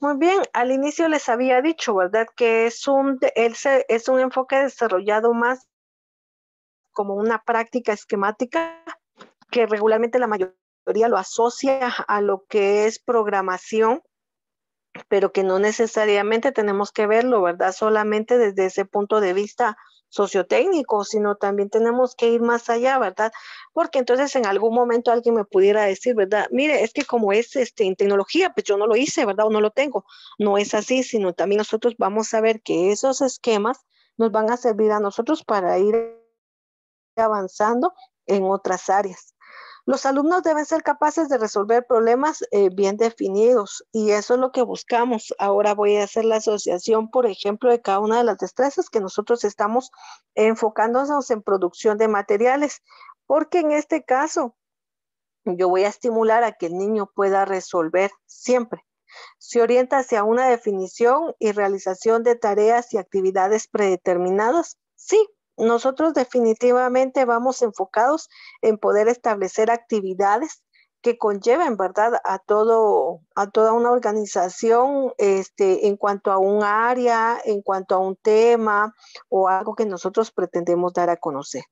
Muy bien, al inicio les había dicho, ¿verdad? Que es un enfoque desarrollado más como una práctica esquemática que regularmente la mayoría lo asocia a lo que es programación, pero que no necesariamente tenemos que verlo, ¿verdad? Solamente desde ese punto de vista sociotécnico, sino también tenemos que ir más allá, ¿verdad? Porque entonces en algún momento alguien me pudiera decir, ¿verdad? Mire, es que como es en tecnología, pues yo no lo hice, ¿verdad? O no lo tengo. No es así, sino también nosotros vamos a ver que esos esquemas nos van a servir a nosotros para ir avanzando en otras áreas. Los alumnos deben ser capaces de resolver problemas bien definidos y eso es lo que buscamos. Ahora voy a hacer la asociación, por ejemplo, de cada una de las destrezas que nosotros estamos enfocándonos en producción de materiales, porque en este caso yo voy a estimular a que el niño pueda resolver siempre. Se orienta hacia una definición y realización de tareas y actividades predeterminadas. Sí, nosotros definitivamente vamos enfocados en poder establecer actividades que conlleven, ¿verdad? A toda una organización, en cuanto a un área, en cuanto a un tema o algo que nosotros pretendemos dar a conocer.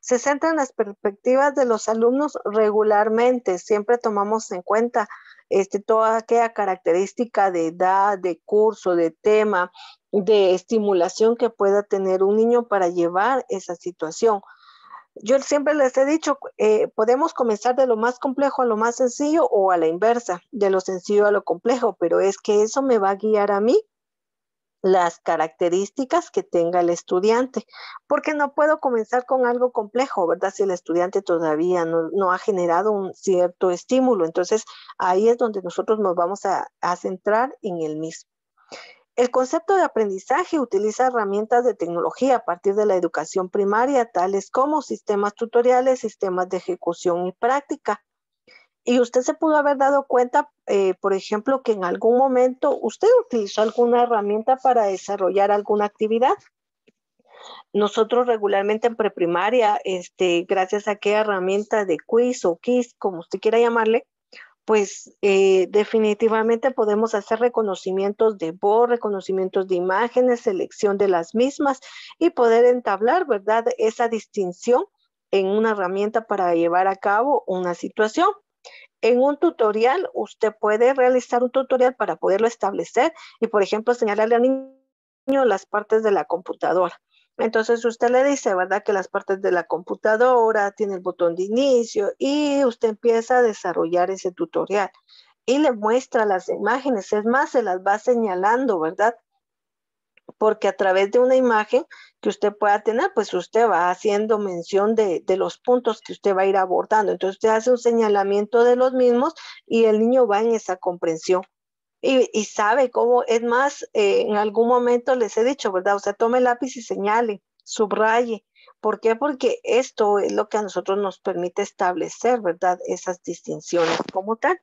Se centra en las perspectivas de los alumnos regularmente, siempre tomamos en cuenta toda aquella característica de edad, de curso, de tema, de estimulación que pueda tener un niño para llevar esa situación. Yo siempre les he dicho, podemos comenzar de lo más complejo a lo más sencillo o a la inversa, de lo sencillo a lo complejo, pero es que eso me va a guiar a mí las características que tenga el estudiante, porque no puedo comenzar con algo complejo, ¿verdad? Si el estudiante todavía no ha generado un cierto estímulo. Entonces, ahí es donde nosotros nos vamos a centrar en el mismo. El concepto de aprendizaje utiliza herramientas de tecnología a partir de la educación primaria, tales como sistemas tutoriales, sistemas de ejecución y práctica. Y usted se pudo haber dado cuenta, por ejemplo, que en algún momento usted utilizó alguna herramienta para desarrollar alguna actividad. Nosotros regularmente en preprimaria, gracias a qué herramienta de quiz o KISS, como usted quiera llamarle, pues definitivamente podemos hacer reconocimientos de voz, reconocimientos de imágenes, selección de las mismas y poder entablar, ¿verdad? Esa distinción en una herramienta para llevar a cabo una situación. En un tutorial, usted puede realizar un tutorial para poderlo establecer y, por ejemplo, señalarle al niño las partes de la computadora. Entonces usted le dice, ¿verdad? Que las partes de la computadora tiene el botón de inicio y usted empieza a desarrollar ese tutorial y le muestra las imágenes. Es más, se las va señalando, ¿verdad? Porque a través de una imagen que usted pueda tener, pues usted va haciendo mención de los puntos que usted va a ir abordando. Entonces usted hace un señalamiento de los mismos y el niño va en esa comprensión. Y sabe cómo, es más, en algún momento les he dicho, ¿verdad? O sea, tome el lápiz y señale, subraye. ¿Por qué? Porque esto es lo que a nosotros nos permite establecer, ¿verdad? Esas distinciones como tal.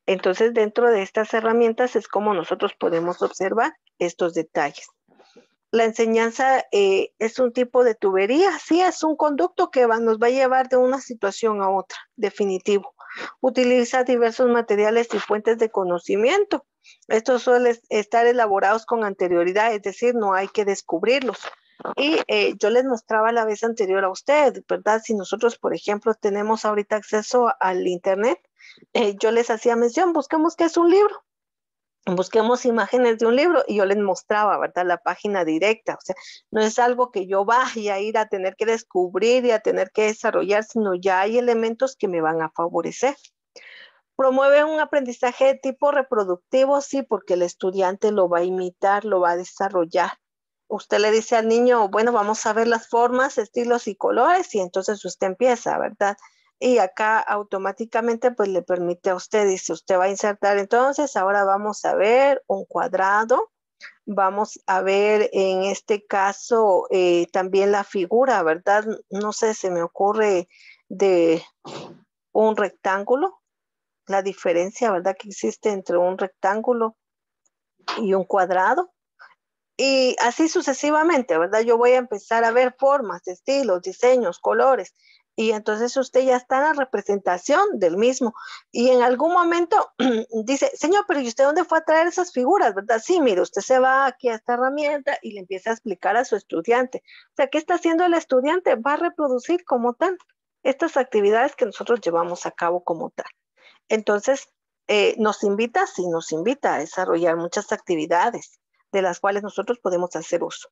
Entonces, dentro de estas herramientas es como nosotros podemos observar estos detalles. La enseñanza es un tipo de tubería, sí, es un conducto que nos va a llevar de una situación a otra, definitivo. Utiliza diversos materiales y fuentes de conocimiento. Estos suelen estar elaborados con anterioridad, es decir, no hay que descubrirlos. Y yo les mostraba la vez anterior a usted, ¿verdad? Si nosotros, por ejemplo, tenemos ahorita acceso al Internet, yo les hacía mención, busquemos qué es un libro. Busquemos imágenes de un libro y yo les mostraba, ¿verdad? La página directa. O sea, no es algo que yo vaya a ir a tener que descubrir y a tener que desarrollar, sino ya hay elementos que me van a favorecer. Promueve un aprendizaje de tipo reproductivo, sí, porque el estudiante lo va a imitar, lo va a desarrollar. Usted le dice al niño, bueno, vamos a ver las formas, estilos y colores, y entonces usted empieza, ¿verdad? Y acá automáticamente pues le permite a usted, dice, usted va a insertar entonces, ahora vamos a ver un cuadrado, vamos a ver en este caso también la figura, ¿verdad? No sé, se me ocurre de un rectángulo, la diferencia, ¿verdad? Que existe entre un rectángulo y un cuadrado. Y así sucesivamente, ¿verdad? Yo voy a empezar a ver formas, estilos, diseños, colores. y entonces usted ya está en la representación del mismo. Y en algún momento dice, señor, pero ¿y usted dónde fue a traer esas figuras, verdad? Sí, mire, usted se va aquí a esta herramienta y le empieza a explicar a su estudiante. O sea, ¿qué está haciendo el estudiante? Va a reproducir como tal estas actividades que nosotros llevamos a cabo como tal. Entonces, sí nos invita a desarrollar muchas actividades de las cuales nosotros podemos hacer uso.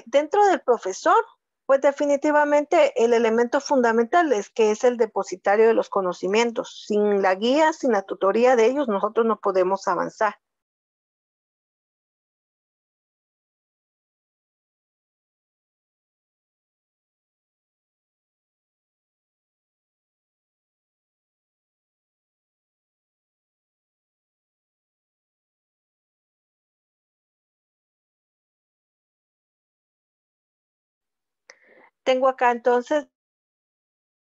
Dentro del profesor, pues definitivamente el elemento fundamental es que es el depositario de los conocimientos. Sin la guía, sin la tutoría de ellos, nosotros no podemos avanzar. Tengo acá entonces,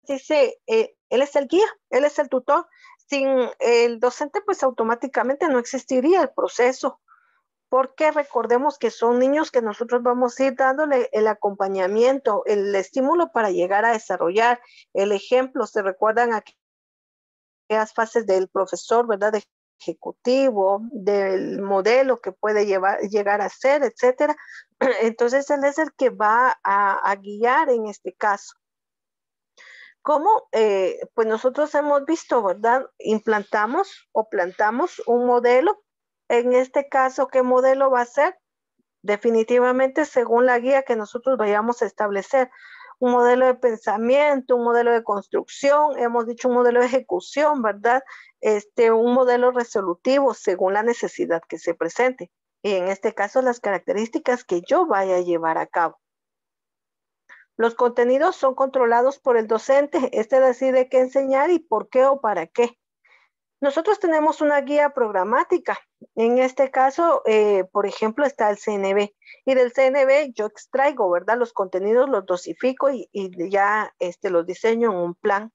dice, él es el guía, él es el tutor. Sin el docente, pues automáticamente no existiría el proceso, porque recordemos que son niños que nosotros vamos a ir dándole el acompañamiento, el estímulo para llegar a desarrollar el ejemplo. Se recuerdan aquellas fases del profesor, ¿verdad? De ejecutivo, del modelo que puede llegar a ser, etcétera. Entonces él es el que va a guiar en este caso. ¿Cómo? Pues nosotros hemos visto, ¿verdad? Implantamos o plantamos un modelo. En este caso, ¿qué modelo va a ser? Definitivamente según la guía que nosotros vayamos a establecer. Un modelo de pensamiento, un modelo de construcción, hemos dicho un modelo de ejecución, ¿verdad? Un modelo resolutivo según la necesidad que se presente. Y en este caso, las características que yo vaya a llevar a cabo. Los contenidos son controlados por el docente. Este decide qué enseñar y por qué o para qué. Nosotros tenemos una guía programática. En este caso, por ejemplo, está el CNB. Y del CNB yo extraigo, ¿verdad? Los contenidos los dosifico y ya los diseño en un plan.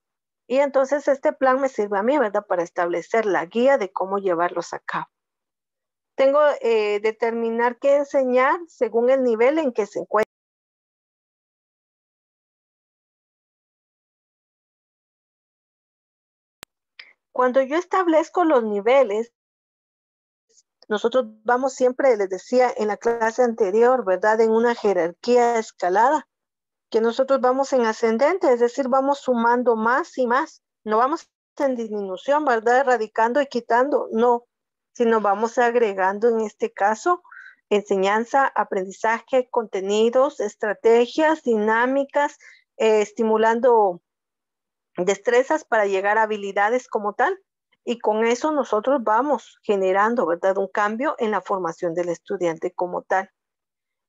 Y entonces este plan me sirve a mí, ¿verdad? Para establecer la guía de cómo llevarlos a cabo. Tengo determinar qué enseñar según el nivel en que se encuentra. Cuando yo establezco los niveles, nosotros vamos siempre, les decía en la clase anterior, ¿verdad? En una jerarquía escalada, que nosotros vamos en ascendente, es decir, vamos sumando más y más. No vamos en disminución, ¿verdad? Erradicando y quitando, no, sino vamos agregando en este caso enseñanza, aprendizaje, contenidos, estrategias, dinámicas, estimulando destrezas para llegar a habilidades como tal. Y con eso nosotros vamos generando, ¿verdad? Un cambio en la formación del estudiante como tal.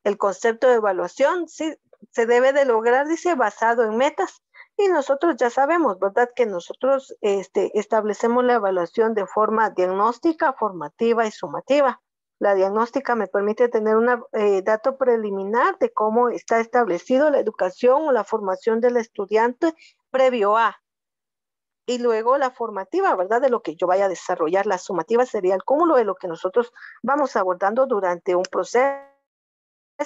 El concepto de evaluación sí se debe de lograr, dice, basado en metas. Y nosotros ya sabemos, ¿verdad? Que nosotros establecemos la evaluación de forma diagnóstica, formativa y sumativa. La diagnóstica me permite tener un dato preliminar de cómo está establecido la educación o la formación del estudiante previo a. Y luego la formativa, ¿verdad? De lo que yo vaya a desarrollar. La sumativa sería el cúmulo de lo que nosotros vamos abordando durante un proceso,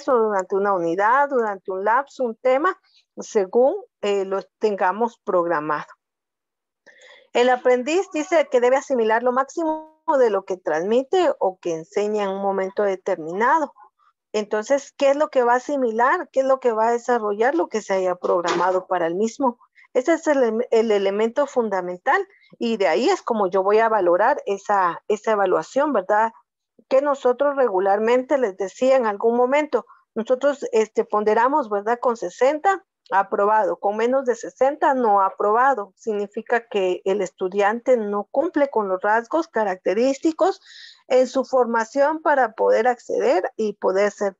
durante una unidad, durante un lapso, un tema, según lo tengamos programado. El aprendiz dice que debe asimilar lo máximo de lo que transmite o que enseña en un momento determinado. Entonces, ¿qué es lo que va a asimilar? ¿Qué es lo que va a desarrollar? Lo que se haya programado para el mismo. Ese es el elemento fundamental y de ahí es como yo voy a valorar esa evaluación, ¿verdad? Que nosotros regularmente les decía en algún momento, nosotros ponderamos, ¿verdad? Con 60, aprobado, con menos de 60, no aprobado. Significa que el estudiante no cumple con los rasgos característicos en su formación para poder acceder y poder ser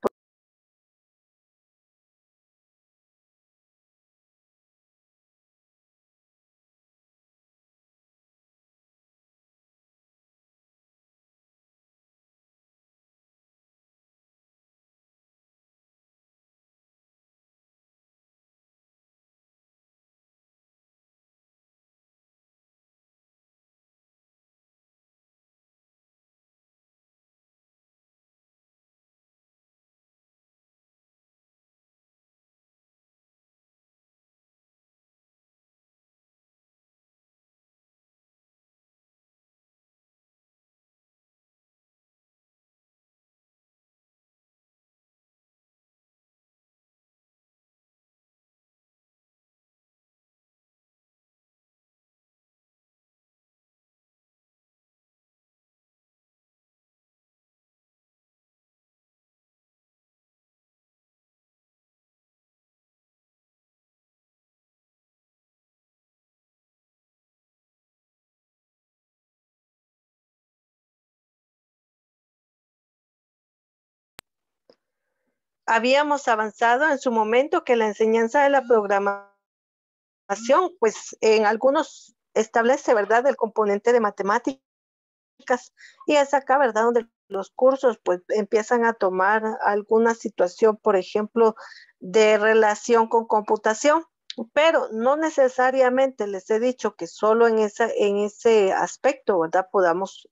habíamos avanzado en su momento que la enseñanza de la programación, pues en algunos establece, ¿verdad?, el componente de matemáticas, y es acá, ¿verdad?, donde los cursos pues empiezan a tomar alguna situación, por ejemplo, de relación con computación, pero no necesariamente les he dicho que solo en ese aspecto, ¿verdad?, podamos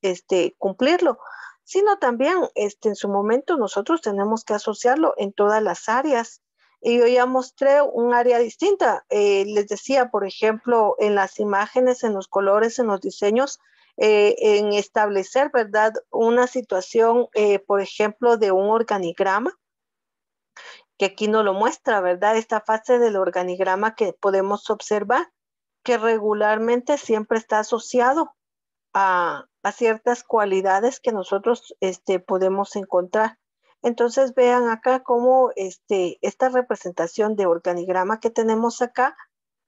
cumplirlo, sino también en su momento nosotros tenemos que asociarlo en todas las áreas. Y yo ya mostré un área distinta. Les decía, por ejemplo, en las imágenes, en los colores, en los diseños, en establecer, ¿verdad?, una situación, por ejemplo, de un organigrama, que aquí no lo muestra, ¿verdad? Esta fase del organigrama que podemos observar, que regularmente siempre está asociado a ciertas cualidades que nosotros podemos encontrar. Entonces vean acá cómo esta representación de organigrama que tenemos acá,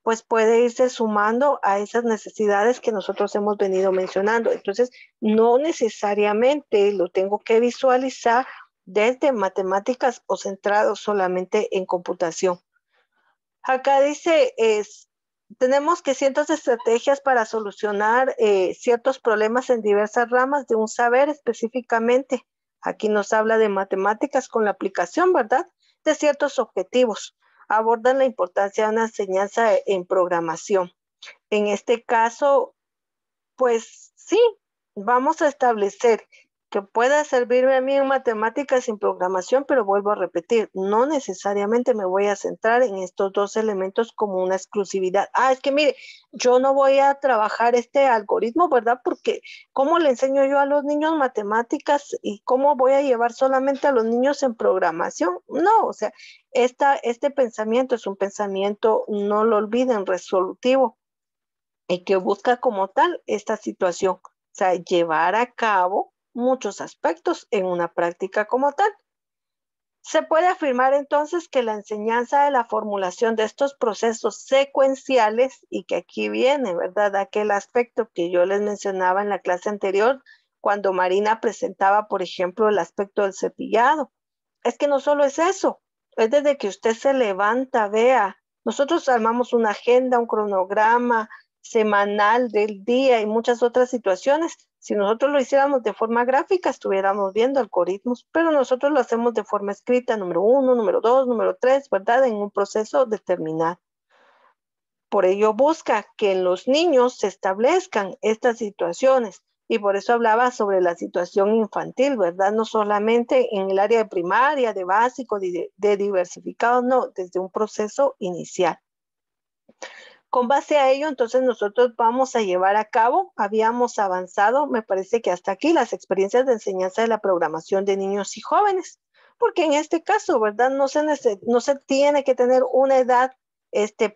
pues puede irse sumando a esas necesidades que nosotros hemos venido mencionando. Entonces, no necesariamente lo tengo que visualizar desde matemáticas o centrado solamente en computación. Acá dice, tenemos que ciertas estrategias para solucionar ciertos problemas en diversas ramas de un saber específicamente. Aquí nos habla de matemáticas con la aplicación, ¿verdad?, de ciertos objetivos. Abordan la importancia de una enseñanza en programación. En este caso, pues sí, vamos a establecer que pueda servirme a mí en matemáticas sin programación, pero vuelvo a repetir, no necesariamente me voy a centrar en estos dos elementos como una exclusividad. Es que mire, yo no voy a trabajar este algoritmo, ¿verdad? Porque ¿cómo le enseño yo a los niños matemáticas y cómo voy a llevar solamente a los niños en programación? No, o sea, este pensamiento es un pensamiento, no lo olviden, resolutivo, y que busca como tal esta situación, o sea, llevar a cabo muchos aspectos en una práctica como tal. Se puede afirmar entonces que la enseñanza de la formulación de estos procesos secuenciales, y que aquí viene, ¿verdad?, aquel aspecto que yo les mencionaba en la clase anterior, cuando Marina presentaba, por ejemplo, el aspecto del cepillado. Es que no solo es eso, es desde que usted se levanta, vea, nosotros armamos una agenda, un cronograma semanal del día y muchas otras situaciones. Si nosotros lo hiciéramos de forma gráfica, estuviéramos viendo algoritmos, pero nosotros lo hacemos de forma escrita, número 1, número 2, número 3, ¿verdad?, en un proceso determinado. Por ello busca que en los niños se establezcan estas situaciones, y por eso hablaba sobre la situación infantil, ¿verdad? No solamente en el área de primaria, de básico, de diversificado, no, desde un proceso inicial. Con base a ello, entonces nosotros vamos a llevar a cabo, habíamos avanzado, me parece que hasta aquí, las experiencias de enseñanza de la programación de niños y jóvenes, porque en este caso, ¿verdad? No se tiene que tener una edad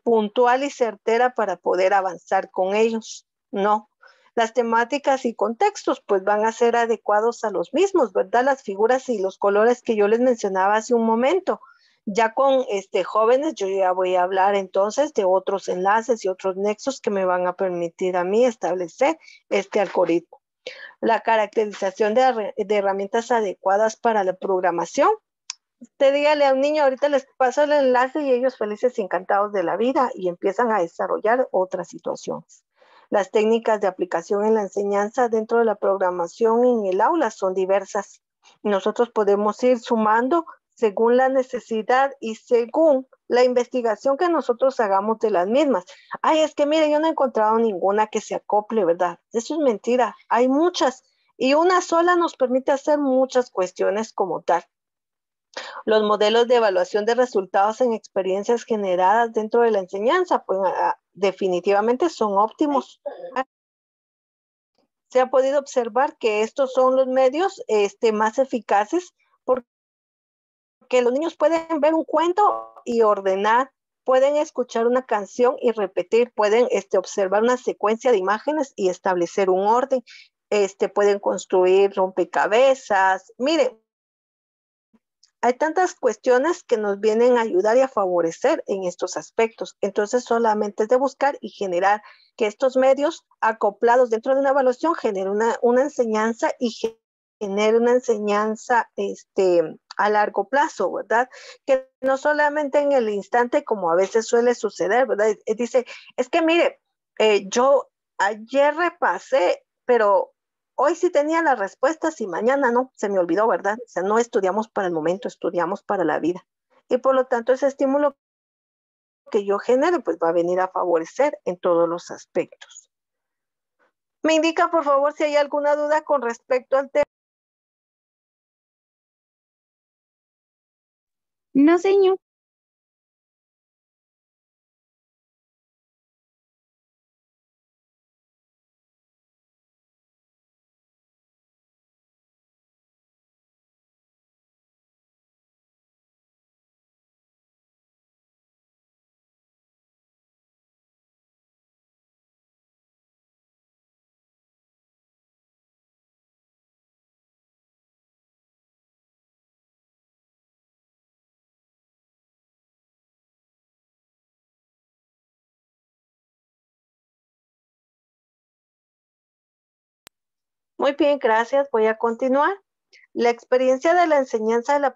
puntual y certera para poder avanzar con ellos, no. Las temáticas y contextos pues van a ser adecuados a los mismos, ¿verdad? Las figuras y los colores que yo les mencionaba hace un momento. Ya con jóvenes, yo ya voy a hablar entonces de otros enlaces y otros nexos que me van a permitir a mí establecer este algoritmo. La caracterización de herramientas adecuadas para la programación. Usted dígale a un niño, ahorita les paso el enlace y ellos felices y encantados de la vida y empiezan a desarrollar otras situaciones. Las técnicas de aplicación en la enseñanza dentro de la programación en el aula son diversas. Nosotros podemos ir sumando según la necesidad y según la investigación que nosotros hagamos de las mismas. Es que mire, yo no he encontrado ninguna que se acople, ¿verdad? Eso es mentira. Hay muchas y una sola nos permite hacer muchas cuestiones como tal. Los modelos de evaluación de resultados en experiencias generadas dentro de la enseñanza, pues definitivamente son óptimos. Se ha podido observar que estos son los medios más eficaces porque los niños pueden ver un cuento y ordenar, pueden escuchar una canción y repetir, pueden observar una secuencia de imágenes y establecer un orden, pueden construir rompecabezas. Miren, hay tantas cuestiones que nos vienen a ayudar y a favorecer en estos aspectos. Entonces, solamente es de buscar y generar que estos medios acoplados dentro de una evaluación generen una enseñanza y genere una enseñanza a largo plazo, ¿verdad? Que no solamente en el instante como a veces suele suceder, ¿verdad? Dice, es que mire, yo ayer repasé, pero hoy sí tenía las respuestas y mañana no, se me olvidó, ¿verdad? O sea, no estudiamos para el momento, estudiamos para la vida. Y por lo tanto, ese estímulo que yo genere, pues va a venir a favorecer en todos los aspectos. Me indica, por favor, si hay alguna duda con respecto al tema. No, señor. Muy bien, gracias. Voy a continuar. La experiencia de la enseñanza de la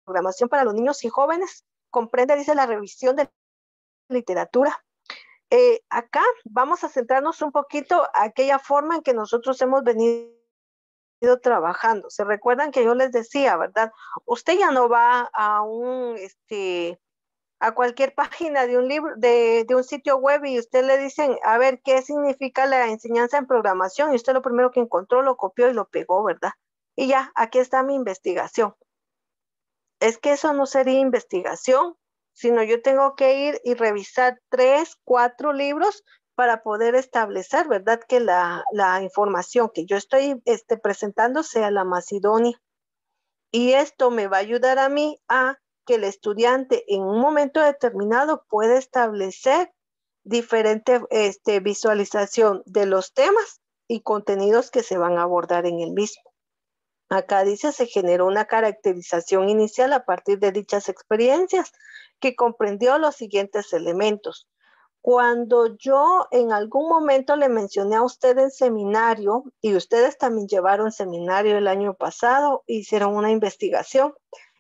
programación para los niños y jóvenes comprende, dice, la revisión de literatura. Acá vamos a centrarnos un poquito a aquella forma en que nosotros hemos venido trabajando. Se recuerdan que yo les decía, ¿verdad? Usted ya no va a a cualquier página de un libro, de un sitio web y usted le dicen, a ver, ¿qué significa la enseñanza en programación? Y usted lo primero que encontró lo copió y lo pegó, ¿verdad? Y ya, aquí está mi investigación. Es que eso no sería investigación, sino yo tengo que ir y revisar 3, 4 libros para poder establecer, ¿verdad? Que la información que yo estoy presentando sea la más idónea. Y esto me va a ayudar a mí a que el estudiante en un momento determinado pueda establecer diferente visualización de los temas y contenidos que se van a abordar en el mismo. Acá dice, se generó una caracterización inicial a partir de dichas experiencias que comprendió los siguientes elementos. Cuando yo en algún momento le mencioné a usted en seminario, y ustedes también llevaron seminario el año pasado, hicieron una investigación,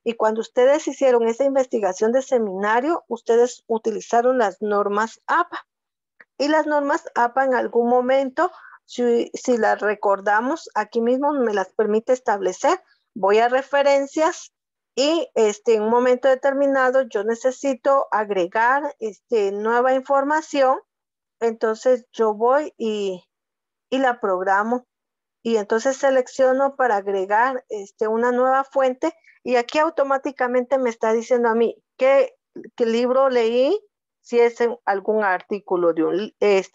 y cuando ustedes hicieron esa investigación de seminario, ustedes utilizaron las normas APA. Y las normas APA en algún momento, si las recordamos, aquí mismo me las permite establecer. Voy a referencias y en un momento determinado yo necesito agregar nueva información. Entonces yo voy y la programo. Y entonces selecciono para agregar una nueva fuente y aquí automáticamente me está diciendo a mí qué libro leí, si es algún artículo de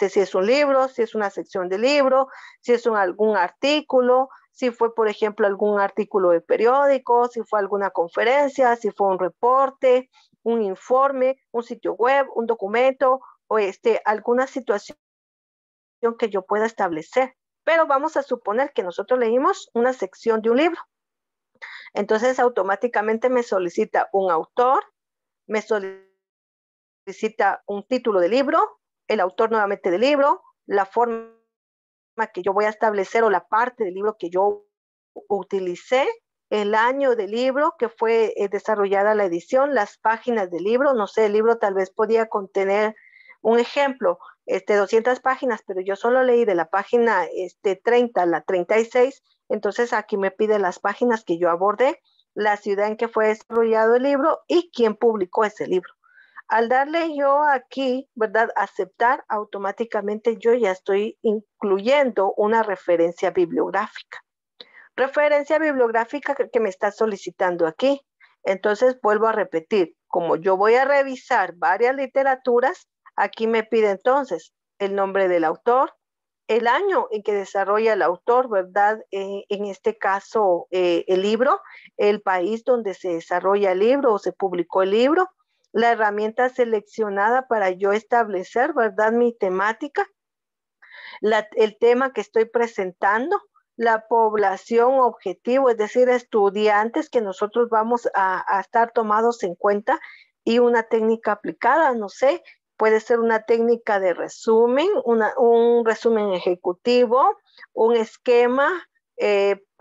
si es un libro, si es una sección de libro, si es algún artículo, si fue, por ejemplo, algún artículo de periódico, si fue alguna conferencia, si fue un reporte, un informe, un sitio web, un documento o alguna situación que yo pueda establecer. Pero vamos a suponer que nosotros leímos una sección de un libro. Entonces automáticamente me solicita un autor, me solicita un título de libro, el autor nuevamente del libro, la forma que yo voy a establecer o la parte del libro que yo utilicé, el año del libro que fue desarrollada la edición, las páginas del libro, no sé, el libro tal vez podía contener un ejemplo, 200 páginas, pero yo solo leí de la página 30 a la 36, entonces aquí me pide las páginas que yo abordé, la ciudad en que fue desarrollado el libro y quién publicó ese libro. Al darle yo aquí, ¿verdad? Aceptar, automáticamente yo ya estoy incluyendo una referencia bibliográfica. Referencia bibliográfica que me está solicitando aquí. Entonces vuelvo a repetir, como yo voy a revisar varias literaturas, aquí me pide entonces el nombre del autor, el año en que desarrolla el autor, ¿verdad? En este caso, el libro, el país donde se desarrolla el libro o se publicó el libro, la herramienta seleccionada para yo establecer, ¿verdad? Mi temática, el tema que estoy presentando, la población objetivo, es decir, estudiantes que nosotros vamos a estar tomados en cuenta y una técnica aplicada, no sé, puede ser una técnica de resumen, un resumen ejecutivo, un esquema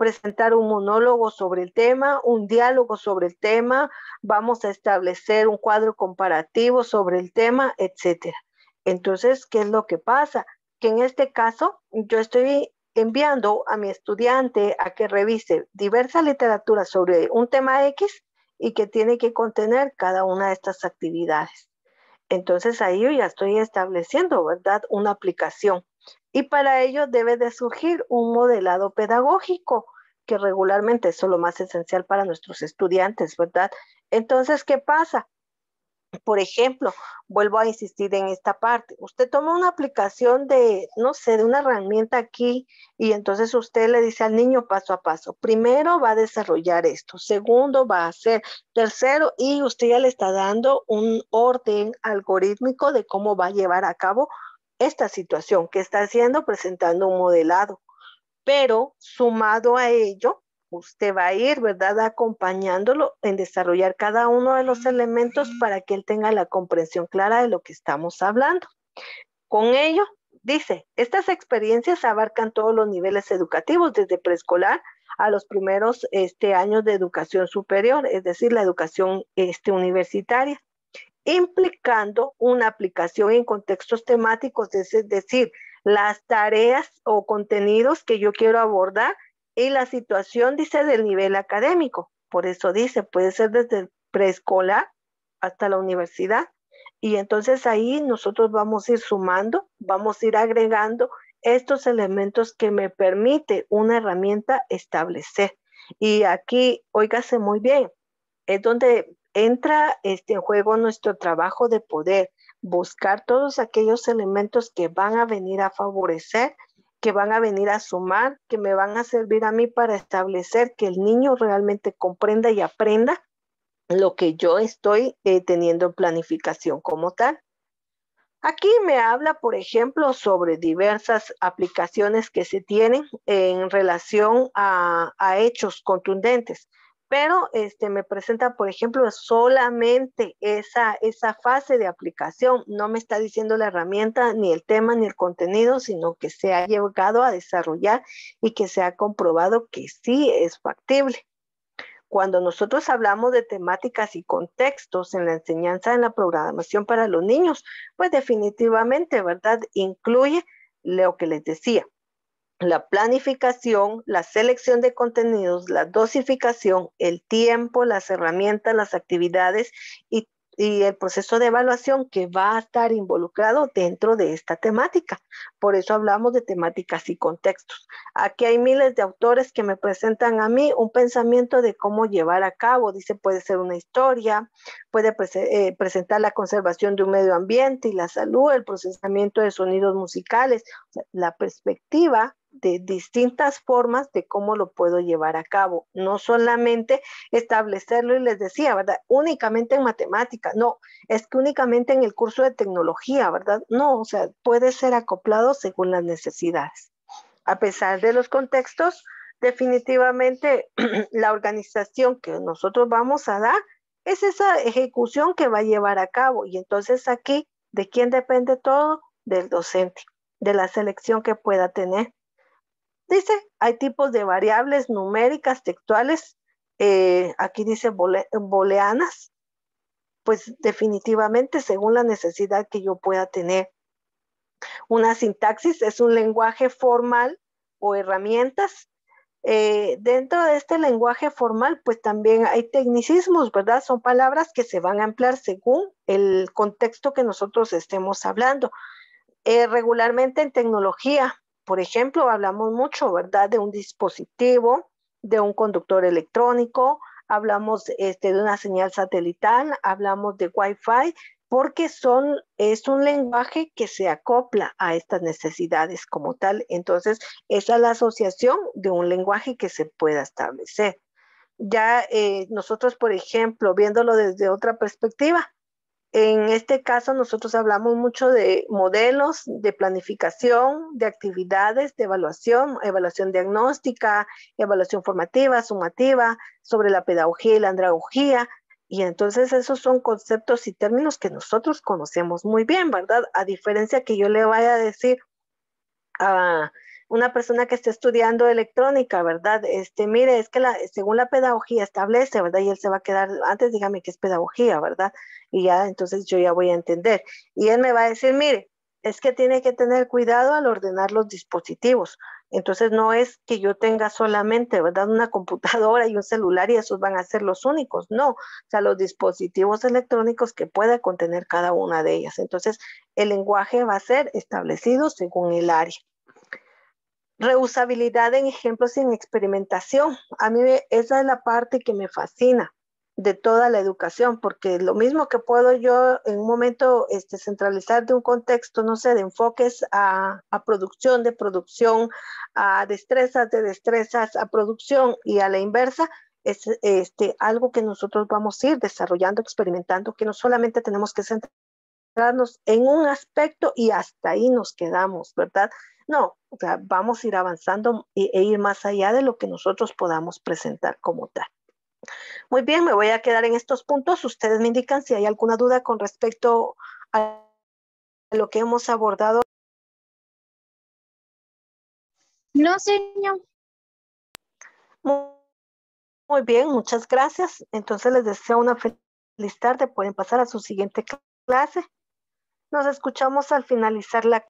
presentar un monólogo sobre el tema, un diálogo sobre el tema, vamos a establecer un cuadro comparativo sobre el tema, etcétera. Entonces, ¿qué es lo que pasa? Que en este caso yo estoy enviando a mi estudiante a que revise diversa literatura sobre un tema X y que tiene que contener cada una de estas actividades. Entonces ahí yo ya estoy estableciendo, ¿verdad? Una aplicación. Y para ello debe de surgir un modelado pedagógico, que regularmente es lo más esencial para nuestros estudiantes, ¿verdad? Entonces, ¿qué pasa? Por ejemplo, vuelvo a insistir en esta parte. Usted toma una aplicación de, no sé, de una herramienta aquí y entonces usted le dice al niño paso a paso. Primero va a desarrollar esto, segundo va a hacer, tercero, y usted ya le está dando un orden algorítmico de cómo va a llevar a cabo esta situación que está haciendo, presentando un modelado. Pero sumado a ello, usted va a ir, ¿verdad?, acompañándolo en desarrollar cada uno de los elementos para que él tenga la comprensión clara de lo que estamos hablando. Con ello, dice, estas experiencias abarcan todos los niveles educativos, desde preescolar a los primeros años de educación superior, es decir, la educación universitaria, implicando una aplicación en contextos temáticos, es decir, las tareas o contenidos que yo quiero abordar y la situación, dice, del nivel académico. Por eso dice, puede ser desde el preescolar hasta la universidad. Y entonces ahí nosotros vamos a ir sumando, vamos a ir agregando estos elementos que me permite una herramienta establecer. Y aquí, óigase muy bien, es donde entra en juego nuestro trabajo de poder buscar todos aquellos elementos que van a venir a favorecer, que van a venir a sumar, que me van a servir a mí para establecer que el niño realmente comprenda y aprenda lo que yo estoy teniendo en planificación como tal. Aquí me habla, por ejemplo, sobre diversas aplicaciones que se tienen en relación a hechos contundentes, pero me presenta, por ejemplo, solamente esa fase de aplicación. No me está diciendo la herramienta, ni el tema, ni el contenido, sino que se ha llegado a desarrollar y que se ha comprobado que sí es factible. Cuando nosotros hablamos de temáticas y contextos en la enseñanza, en la programación para los niños, pues definitivamente, ¿verdad? Incluye lo que les decía, la planificación, la selección de contenidos, la dosificación, el tiempo, las herramientas, las actividades y el proceso de evaluación que va a estar involucrado dentro de esta temática. Por eso hablamos de temáticas y contextos. Aquí hay miles de autores que me presentan a mí un pensamiento de cómo llevar a cabo. Dice, puede ser una historia, puede presentar la conservación de un medio ambiente y la salud, el procesamiento de sonidos musicales, o sea, la perspectiva de distintas formas de cómo lo puedo llevar a cabo. No solamente establecerlo, y les decía, ¿verdad? Únicamente en matemática, no, es que únicamente en el curso de tecnología, ¿verdad? No, o sea, puede ser acoplado según las necesidades. A pesar de los contextos, definitivamente la organización que nosotros vamos a dar es esa ejecución que va a llevar a cabo. Y entonces aquí, ¿de quién depende todo? Del docente, de la selección que pueda tener. Dice, hay tipos de variables numéricas textuales, aquí dice booleanas, pues definitivamente según la necesidad que yo pueda tener. Una sintaxis es un lenguaje formal o herramientas. Dentro de este lenguaje formal, pues también hay tecnicismos, ¿verdad? Son palabras que se van a emplear según el contexto que nosotros estemos hablando. Regularmente en tecnología, por ejemplo, hablamos mucho, ¿verdad?, de un dispositivo, de un conductor electrónico, hablamos de una señal satelital, hablamos de Wi-Fi, porque es un lenguaje que se acopla a estas necesidades como tal. Entonces, esa es la asociación de un lenguaje que se pueda establecer. Ya nosotros, por ejemplo, viéndolo desde otra perspectiva, en este caso, nosotros hablamos mucho de modelos, de planificación, de actividades, de evaluación, evaluación diagnóstica, evaluación formativa, sumativa, sobre la pedagogía y la andragogía. Y entonces esos son conceptos y términos que nosotros conocemos muy bien, ¿verdad? A diferencia que yo le vaya a decir a una persona que esté estudiando electrónica, ¿verdad? Mire, es que según la pedagogía establece, ¿verdad? Y él se va a quedar, antes dígame qué es pedagogía, ¿verdad? Y ya, entonces yo ya voy a entender. Y él me va a decir, mire, es que tiene que tener cuidado al ordenar los dispositivos. Entonces no es que yo tenga solamente, ¿verdad? Una computadora y un celular y esos van a ser los únicos, no. O sea, los dispositivos electrónicos que pueda contener cada una de ellas. Entonces, el lenguaje va a ser establecido según el área. Reusabilidad en ejemplos y en experimentación. A mí esa es la parte que me fascina de toda la educación, porque lo mismo que puedo yo en un momento centralizar de un contexto, no sé, de enfoques a producción, de producción, a destrezas, de destrezas, a producción y a la inversa, es algo que nosotros vamos a ir desarrollando, experimentando, que no solamente tenemos que centrarnos en un aspecto y hasta ahí nos quedamos, ¿verdad? No, o sea, vamos a ir avanzando e ir más allá de lo que nosotros podamos presentar como tal. Muy bien, me voy a quedar en estos puntos. Ustedes me indican si hay alguna duda con respecto a lo que hemos abordado. No, señor. Muy bien, muchas gracias. Entonces les deseo una feliz tarde. Pueden pasar a su siguiente clase. Nos escuchamos al finalizar la